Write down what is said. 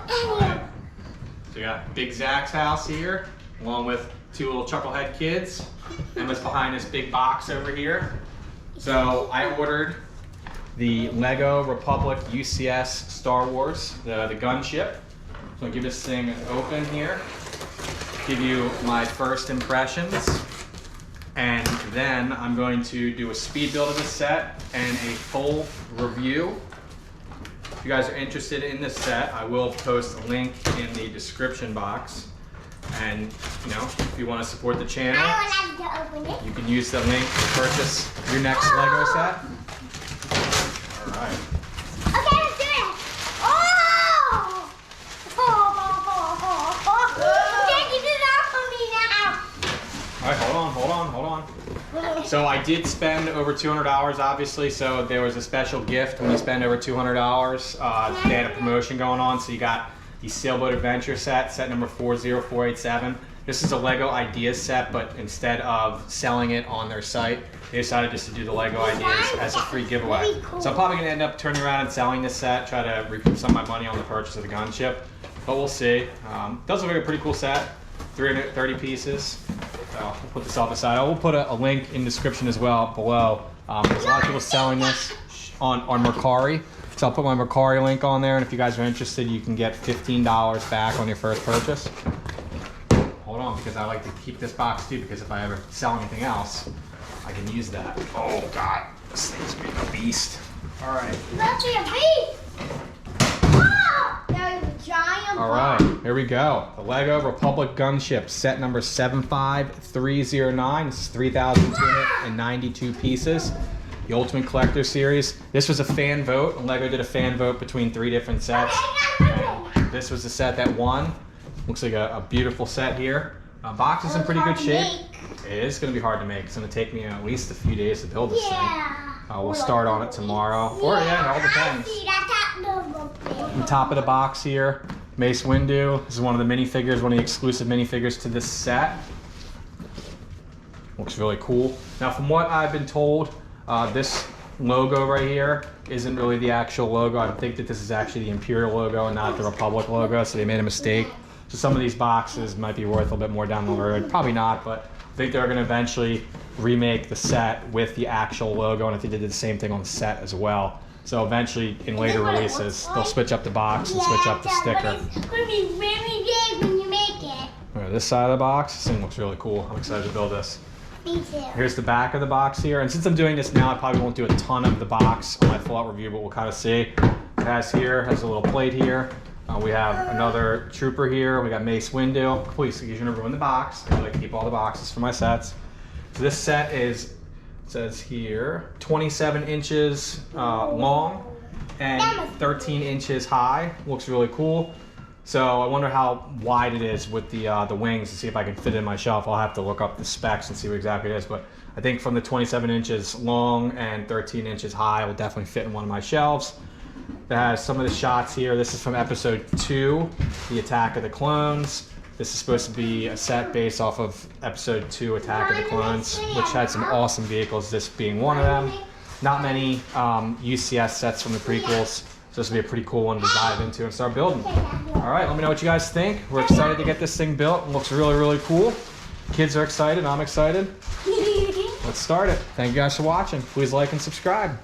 Alright. So we got BigZachsHouse here, along with two little chucklehead kids. Emma's behind this big box over here. So I ordered the Lego Republic UCS Star Wars, the gunship. So I'll give this thing an open here, give you my first impressions, and then I'm going to do a speed build of the set and a full review. If you guys are interested in this set, I will post a link in the description box. And you know, if you want to support the channel, you can use the link to purchase your next Lego set. Alright. Okay, let's do it! Oh! You can't get it off of me now! Alright, hold on. So I did spend over $200, obviously, so there was a special gift when you spend over $200. They had a promotion going on, so you got the Sailboat Adventure set number 40487. This is a Lego Ideas set, but instead of selling it on their site, they decided just to do the Lego Ideas as a free giveaway. So I'm probably going to end up turning around and selling this set, try to recoup some of my money on the purchase of the gunship, but we'll see. Does look like a pretty cool set, 330 pieces. So we'll put this off the side. I will put a link in the description as well below. There's a lot of people selling this on Mercari. So I'll put my Mercari link on there, and if you guys are interested, you can get $15 back on your first purchase. Hold on, because I like to keep this box too, because if I ever sell anything else, I can use that. Oh God, this thing's being a beast. All right. Let's be a beast! Oh! That was a giant All right, here we go. The Lego Republic Gunship, set number 75309. This is 3,292 pieces. The Ultimate Collector Series. This was a fan vote. Lego did a fan vote between 3 different sets. And this was the set that won. Looks like a beautiful set here. Box is in pretty good shape. It is going to be hard to make. It's going to take me at least a few days to build this thing. We'll start on it tomorrow. Or yeah, it all depends. On top of the box here, Mace Windu. This is one of the minifigures, one of the exclusive minifigures to this set. Looks really cool. Now from what I've been told, this logo right here isn't really the actual logo. I think that this is actually the Imperial logo and not the Republic logo, so they made a mistake. So some of these boxes might be worth a little bit more down the road. Probably not, but I think they're going to eventually remake the set with the actual logo, and I think they did the same thing on the set as well. So eventually, in later releases, they'll switch up the box and switch up the sticker. It's going to be very big when you make it. All right, this side of the box, this thing looks really cool. I'm excited to build this. Me too. Here's the back of the box here, and since I'm doing this now, I probably won't do a ton of the box on my full-out review, but we'll kind of see. It has a little plate here. We have another trooper here. We got Mace Windu. Please, you're gonna ruin the box. I like to keep all the boxes for my sets. So this set is, it says here, 27 inches long and 13 inches high. Looks really cool. So I wonder how wide it is with the wings to see if I can fit it in my shelf. I'll have to look up the specs and see what exactly it is. But I think from the 27 inches long and 13 inches high, it will definitely fit in one of my shelves. It has some of the shots here. This is from episode 2, The Attack of the Clones. This is supposed to be a set based off of episode 2, Attack of the Clones, which had some awesome vehicles, this being one of them. Not many UCS sets from the prequels. So this will be a pretty cool one to dive into and start building. All right, let me know what you guys think. We're excited to get this thing built. It looks really, really cool. Kids are excited. I'm excited. Let's start it. Thank you guys for watching. Please like and subscribe.